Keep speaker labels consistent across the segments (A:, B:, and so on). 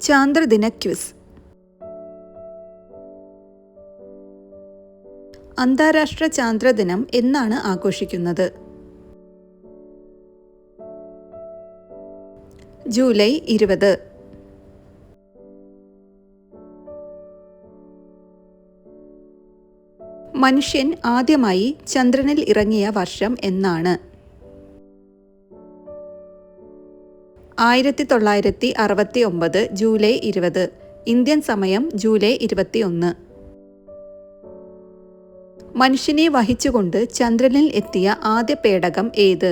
A: ചാന്ദ്രദിന quiz. അന്താരാഷ്ട്ര ചാന്ദ്രദിനം എന്നാണ് ആഘോഷിക്കുന്നത്? ജൂലൈ 20. മനുഷ്യൻ ആദ്യമായി ചന്ദ്രനിൽ ഇറങ്ങിയ വർഷം എന്നാണ്? 1969 ജൂലൈ 20. ഇന്ത്യൻ സമയം ജൂലൈ 21. മനുഷ്യനെ വഹിച്ചുകൊണ്ട് ചന്ദ്രനിൽ എത്തിയ ആദ്യ പേടകം ഏത്?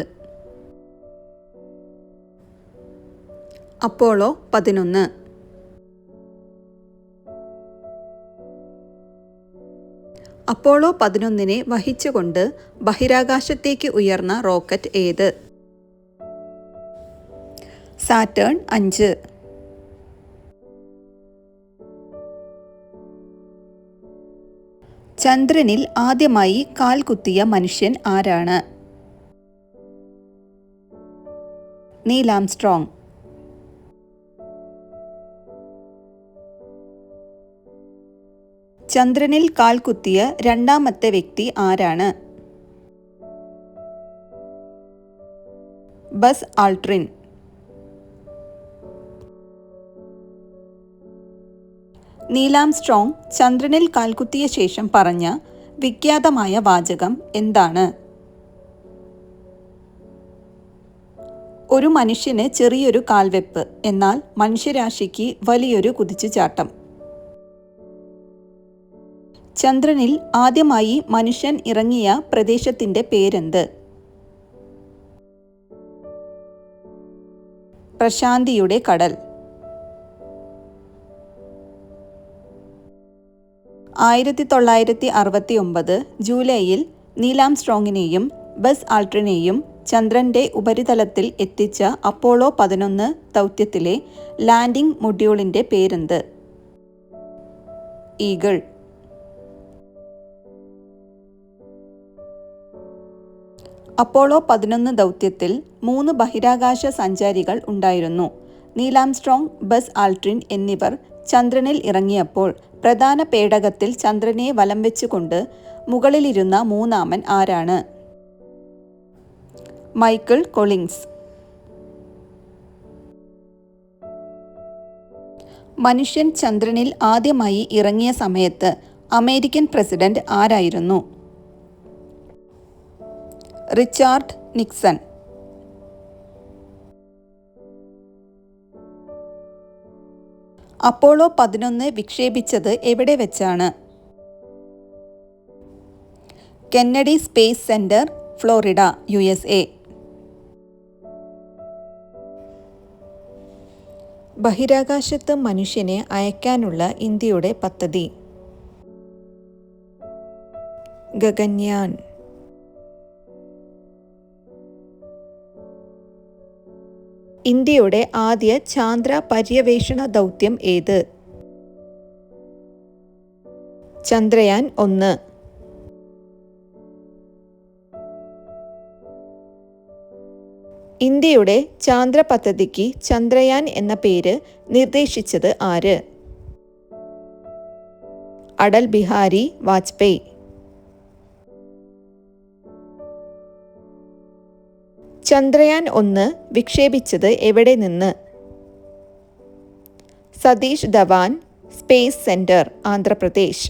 A: അപ്പോളോ 11. അപ്പോളോ 11 വഹിച്ചുകൊണ്ട് ബഹിരാകാശത്തേക്ക് ഉയർന്ന റോക്കറ്റ് ഏത്? സാറ്റേൺ 5. ചന്ദ്രനിൽ ആദ്യമായി കാൽ കുത്തിയ മനുഷ്യൻ ആരാണ്? Neil Armstrong. ചന്ദ്രനിൽ കാൽ കുത്തിയ രണ്ടാമത്തെ വ്യക്തി ആരാണ്? Bus Aldrin. നീൽ ആംസ്ട്രോങ് ചന്ദ്രനിൽ കാൽകുത്തിയ ശേഷം പറഞ്ഞ വിഖ്യാതമായ വാചകം എന്താണ്? ഒരു മനുഷ്യന് ചെറിയൊരു കാൽവെപ്പ്, എന്നാൽ മനുഷ്യരാശിക്ക് വലിയൊരു കുതിച്ചുചാട്ടം. ചന്ദ്രനിൽ ആദ്യമായി മനുഷ്യൻ ഇറങ്ങിയ പ്രദേശത്തിന്റെ പേരെന്ത്? പ്രശാന്തിയുടെ കടൽ. 1969 ജൂലൈയിൽ നീൽ ആംസ്ട്രോങ്ങിനെയും ബസ് ആൾട്രിനെയും ചന്ദ്രന്റെ ഉപരിതലത്തിൽ എത്തിച്ച അപ്പോളോ 11 ദൗത്യത്തിലെ ലാൻഡിംഗ് മൊഡ്യൂളിന്റെ പേരെന്ത്? ഈഗിൾ. അപ്പോളോ 11 ദൗത്യത്തിൽ 3 ബഹിരാകാശ സഞ്ചാരികൾ ഉണ്ടായിരുന്നു. നീൽ ആംസ്ട്രോങ്, ബസ് ആൾട്രിൻ എന്നിവർ ചന്ദ്രനിൽ ഇറങ്ങിയപ്പോൾ പ്രധാന പേടകത്തിൽ ചന്ദ്രനെ വലം വെച്ചുകൊണ്ട് മുകളിലിരുന്ന മൂന്നാമൻ ആരാണ്? Michael Collins. മനുഷ്യൻ ചന്ദ്രനിൽ ആദ്യമായി ഇറങ്ങിയ സമയത്ത് അമേരിക്കൻ പ്രസിഡന്റ് ആരായിരുന്നു? Richard Nixon. അപ്പോളോ 11 വിക്ഷേപിച്ചത് എവിടെ വെച്ചാണ്? Kennedy space centre, Florida, USA. ബഹിരാകാശത്ത് മനുഷ്യനെ അയക്കാനുള്ള ഇന്ത്യയുടെ പദ്ധതി? ഗഗൻയാൻ. ഇന്ത്യയുടെ ആദ്യ ചാന്ദ്ര പര്യവേഷണ ദൗത്യം ഏത്? ചന്ദ്രയാൻ 1. ഇന്ത്യയുടെ ചാന്ദ്ര പദ്ധതിക്ക് ചന്ദ്രയാൻ എന്ന പേര് നിർദ്ദേശിച്ചത് ആര്? അടൽ ബിഹാരി വാജ്പേയി. ചന്ദ്രയാൻ 1 വിക്ഷേപിച്ചത് എവിടെ നിന്ന്? Satish Dhawan space centre, Andhra Pradesh.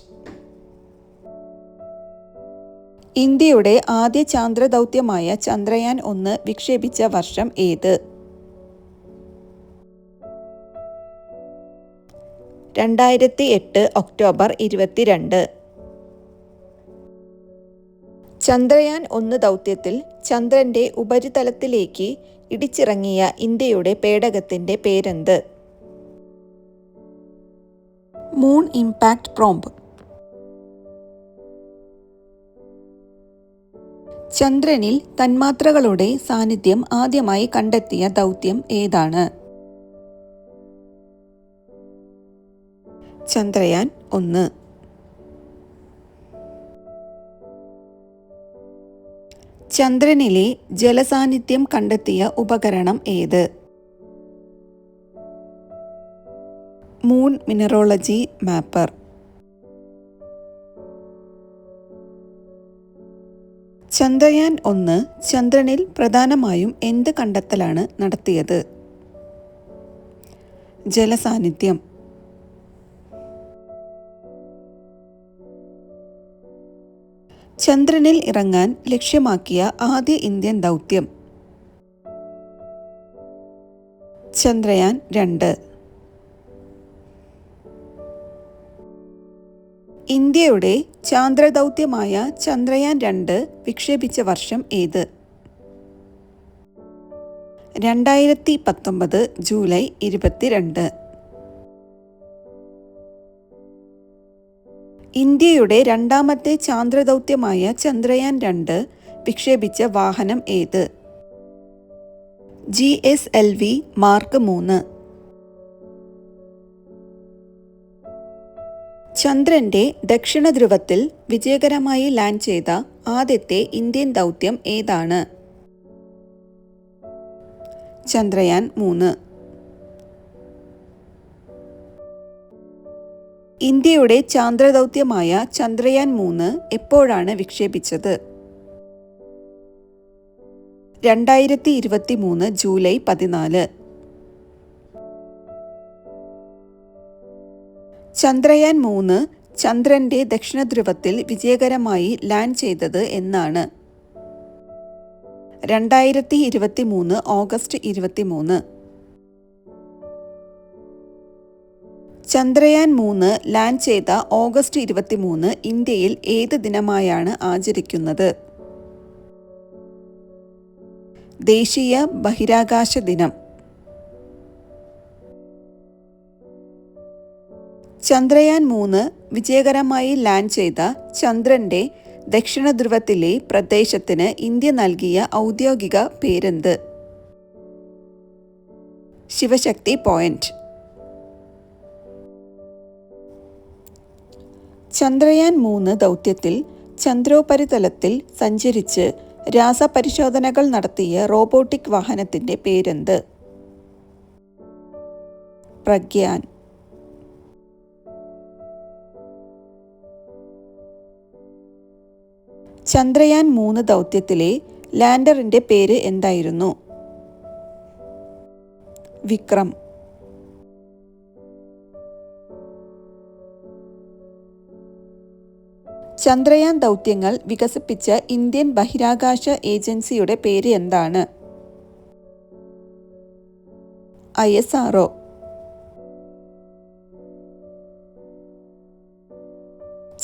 A: ഇന്ത്യയുടെ ആദ്യ ചാന്ദ്ര ദൗത്യമായ ചന്ദ്രയാൻ 1 വിക്ഷേപിച്ച വർഷം ഏത്? 2008 ഒക്ടോബർ 22. ചന്ദ്രയാൻ 1 ദൗത്യത്തിൽ ചന്ദ്രന്റെ ഉപരിതലത്തിലേക്ക് ഇടിച്ചിറങ്ങിയ ഇന്ത്യയുടെ പേടകത്തിന്റെ പേരെന്ത്? Moon impact probe. ചന്ദ്രനിൽ തന്മാത്രകളുടെ സാന്നിധ്യം ആദ്യമായി കണ്ടെത്തിയ ദൗത്യം ഏതാണ്? ചന്ദ്രയാൻ 1. ചന്ദ്രനിലെ ജലസാന്നിധ്യം കണ്ടെത്തിയ ഉപകരണം ഏത്? Moon mineralogy mapper. ചന്ദ്രയാൻ 1 ചന്ദ്രനിൽ പ്രധാനമായും എന്ത് കണ്ടെത്തലാണ് നടത്തിയത്? ജലസാന്നിധ്യം. ചന്ദ്രനിൽ ഇറങ്ങാൻ ലക്ഷ്യമാക്കിയ ആദ്യ ഇന്ത്യൻ ദൗത്യം? ചന്ദ്രയാൻ 2. ഇന്ത്യയുടെ ചാന്ദ്രദൗത്യമായ ചന്ദ്രയാൻ 2 വിക്ഷേപിച്ച വർഷം ഏത്? 2019 ജൂലൈ 22. ഇന്ത്യയുടെ രണ്ടാമത്തെ ചാന്ദ്രദൗത്യമായ ചന്ദ്രയാൻ 2 വിക്ഷേപിച്ച വാഹനം ഏത്? GSLV mark 3. ചന്ദ്രന്റെ ദക്ഷിണ ധ്രുവത്തിൽ വിജയകരമായി ലാൻഡ് ചെയ്ത ആദ്യത്തെ ഇന്ത്യൻ ദൗത്യം ഏതാണ്? ചന്ദ്രയാൻ 3. ഇന്ത്യയുടെ ചാന്ദ്രദൗത്യമായ ചന്ദ്രയാൻ 3 എപ്പോഴാണ് വിക്ഷേപിച്ചത്? 2023 ജൂലൈ 14. ചന്ദ്രയാൻ 3 ചന്ദ്രന്റെ ദക്ഷിണധ്രുവത്തിൽ വിജയകരമായി ലാൻഡ് ചെയ്തത് എന്നാണ്? 2023 ഓഗസ്റ്റ് 23. ചന്ദ്രയാൻ 3 ലാൻഡ് ചെയ്ത ഓഗസ്റ്റ് 23 ഇന്ത്യയിൽ ഏത് ദിനമായാണ് ആചരിക്കുന്നത്? ദേശീയ ബഹിരാകാശ ദിനം. ചന്ദ്രയാൻ 3 വിജയകരമായി ലാൻഡ് ചെയ്ത ചന്ദ്രന്റെ ദക്ഷിണധ്രുവത്തിലെ പ്രദേശത്തിന് ഇന്ത്യ നൽകിയ ഔദ്യോഗിക പേരെന്ത്? ശിവശക്തി പോയിന്റ്. ചന്ദ്രയാൻ 3 ദൗത്യത്തിൽ ചന്ദ്രോപരിതലത്തിൽ സഞ്ചരിച്ച് രാസപരിശോധനകൾ നടത്തിയ റോബോട്ടിക് വാഹനത്തിന്റെ പേരെന്ത്? പ്രഗ്യാൻ. ചന്ദ്രയാൻ 3 ദൗത്യത്തിലെ ലാൻഡറിന്റെ പേര് എന്തായിരുന്നു? വിക്രം. ചന്ദ്രയാൻ ദൗത്യങ്ങൾ വികസിപ്പിച്ച ഇന്ത്യൻ ബഹിരാകാശ ഏജൻസിയുടെ പേര് എന്താണ്? ISRO.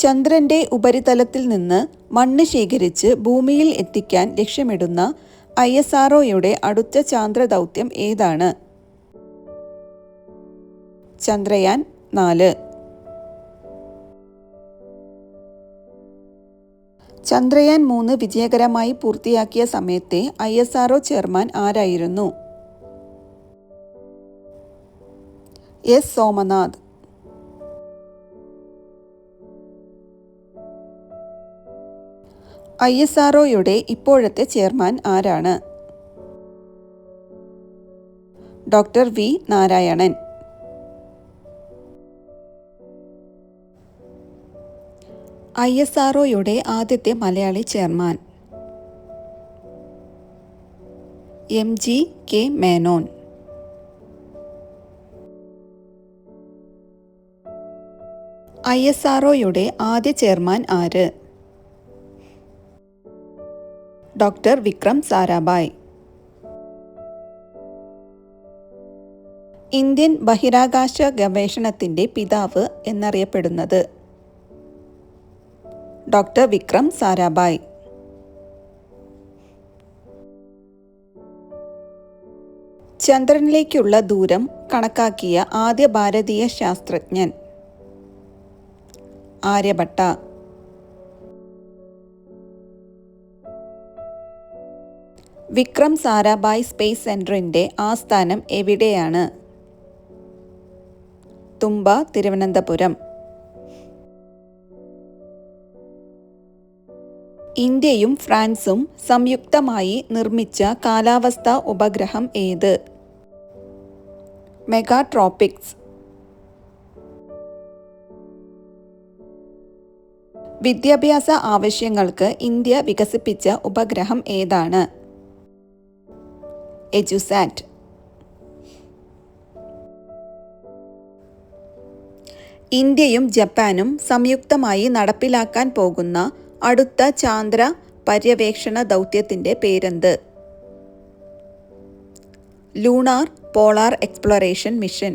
A: ചന്ദ്രന്റെ ഉപരിതലത്തിൽ നിന്ന് മണ്ണ് ശേഖരിച്ച് ഭൂമിയിൽ എത്തിക്കാൻ ലക്ഷ്യമിടുന്ന ISROയുടെ അടുത്ത ചാന്ദ്രദൗത്യം ഏതാണ്? ചന്ദ്രയാൻ 4. ചന്ദ്രയാൻ 3 വിജയകരമായി പൂർത്തിയാക്കിയ സമയത്തെ ISRO ചെയർമാൻ ആരായിരുന്നു? S. സോമനാഥ്. ISROയുടെ ഇപ്പോഴത്തെ ചെയർമാൻ ആരാണ്? Doctor V. നാരായണൻ. ISROയുടെ ആദ്യത്തെ മലയാളി ചെയർമാൻ? MGK മേനോൻ. ISROയുടെ ആദ്യ ചെയർമാൻ ആര്? ഡോക്ടർ വിക്രം സാരാഭായ്. ഇന്ത്യൻ ബഹിരാകാശ ഗവേഷണത്തിന്റെ പിതാവ് എന്നറിയപ്പെടുന്നത്? ഡോക്ടർ വിക്രം സാരാഭായ്. ചന്ദ്രനിലേക്കുള്ള ദൂരം കണക്കാക്കിയ ആദ്യ ഭാരതീയ ശാസ്ത്രജ്ഞൻ? ആര്യഭട്ട. വിക്രം സാരാഭായ് സ്പേസ് സെന്ററിന്റെ ആസ്ഥാനം എവിടെയാണ്? തുമ്പ, തിരുവനന്തപുരം. ഇന്ത്യയും ഫ്രാൻസും സംയുക്തമായി നിർമ്മിച്ച കാലാവസ്ഥാ ഉപഗ്രഹം ഏത്? മെഗാട്രോപിക്സ്. വിദ്യാഭ്യാസ ആവശ്യങ്ങൾക്ക് ഇന്ത്യ വികസിപ്പിച്ച ഉപഗ്രഹം ഏതാണ്? എജുസാറ്റ്. ഇന്ത്യയും ജപ്പാനും സംയുക്തമായി നടപ്പിലാക്കാൻ പോകുന്ന അടുത്ത ചാന്ദ്ര പര്യവേക്ഷണ ദൗത്യത്തിൻ്റെ പേരെന്ത്? Lunar polar exploration mission.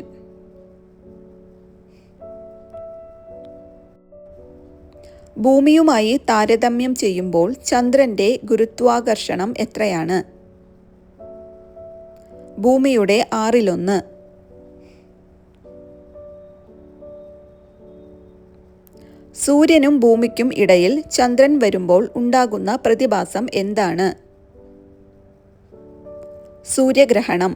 A: ഭൂമിയുമായി താരതമ്യം ചെയ്യുമ്പോൾ ചന്ദ്രൻ്റെ ഗുരുത്വാകർഷണം എത്രയാണ്? ഭൂമിയുടെ 1/6. സൂര്യനും ഭൂമിക്കും ഇടയിൽ ചന്ദ്രൻ വരുമ്പോൾ ഉണ്ടാകുന്ന പ്രതിഭാസം എന്താണ്? സൂര്യഗ്രഹണം.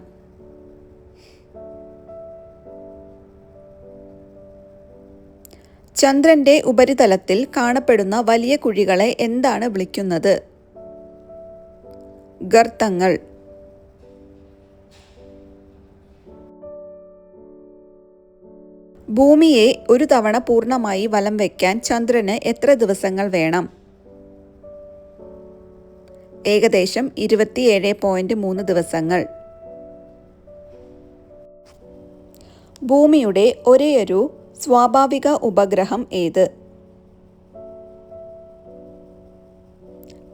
A: ചന്ദ്രന്റെ ഉപരിതലത്തിൽ കാണപ്പെടുന്ന വലിയ കുഴികളെ എന്താണ് വിളിക്കുന്നത്? ഗർത്തങ്ങൾ. ഭൂമിയെ ഒരു തവണ പൂർണ്ണമായി വലം വയ്ക്കാൻ ചന്ദ്രന് എത്ര ദിവസങ്ങൾ വേണം? ഏകദേശം 27.3 ദിവസങ്ങൾ. ഭൂമിയുടെ ഒരേയൊരു സ്വാഭാവിക ഉപഗ്രഹം ഏത്?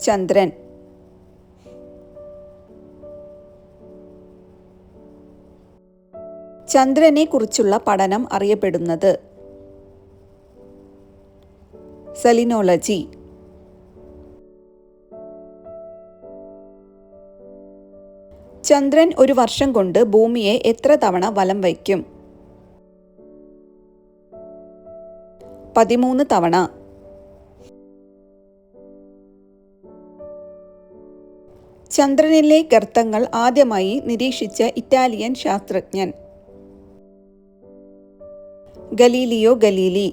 A: ചന്ദ്രൻ. ചന്ദ്രനെ കുറിച്ചുള്ള പഠനം അറിയപ്പെടുന്നത് സെലിനോളജി. ചന്ദ്രൻ ഒരു വർഷം കൊണ്ട് ഭൂമിയെ എത്ര തവണ വലം വയ്ക്കും? 13 തവണ. ചന്ദ്രനിലെ ഗർത്തങ്ങൾ ആദ്യമായി നിരീക്ഷിച്ച ഇറ്റാലിയൻ ശാസ്ത്രജ്ഞൻ? Galileo Galilei.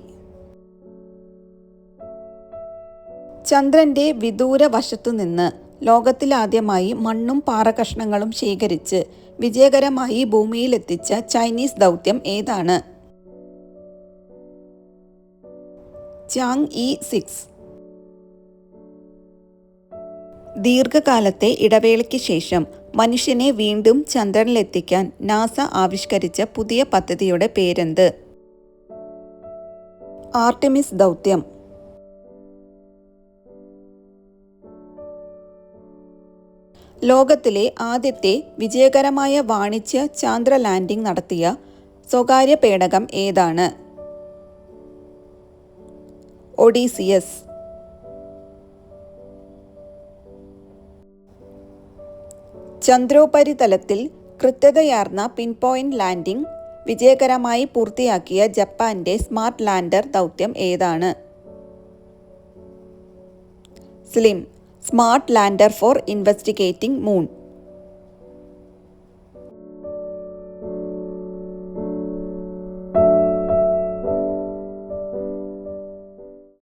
A: ചന്ദ്രന്റെ വിദൂര വശത്തുനിന്ന് ലോകത്തിലാദ്യമായി മണ്ണും പാറകഷ്ണങ്ങളും ശേഖരിച്ച് വിജയകരമായി ഭൂമിയിലെത്തിച്ച ചൈനീസ് ദൗത്യം ഏതാണ്? ചാങ്ഇ 6. ദീർഘകാലത്തെ ഇടവേളയ്ക്ക് ശേഷം മനുഷ്യനെ വീണ്ടും ചന്ദ്രനിലെത്തിക്കാൻ നാസ ആവിഷ്കരിച്ച പുതിയ പദ്ധതിയുടെ പേരെന്ത്? ആർട്ടിമിസ് ദൗത്യം. ലോകത്തിലെ ആദ്യത്തെ വിജയകരമായ വാണിജ്യ ചാന്ദ്ര ലാൻഡിംഗ് നടത്തിയ സ്വകാര്യ പേടകം ഏതാണ്? ഒഡീസിയസ്. ചന്ദ്രോപരിതലത്തിൽ കൃത്യതയാർന്ന പിൻപോയിന്റ് ലാൻഡിംഗ് വിജയകരമായി പൂർത്തിയാക്കിയ ജപ്പാന്റെ സ്മാർട്ട് ലാൻഡർ ദൗത്യം ഏതാണ്? Slim. Smart lander four investigating moon.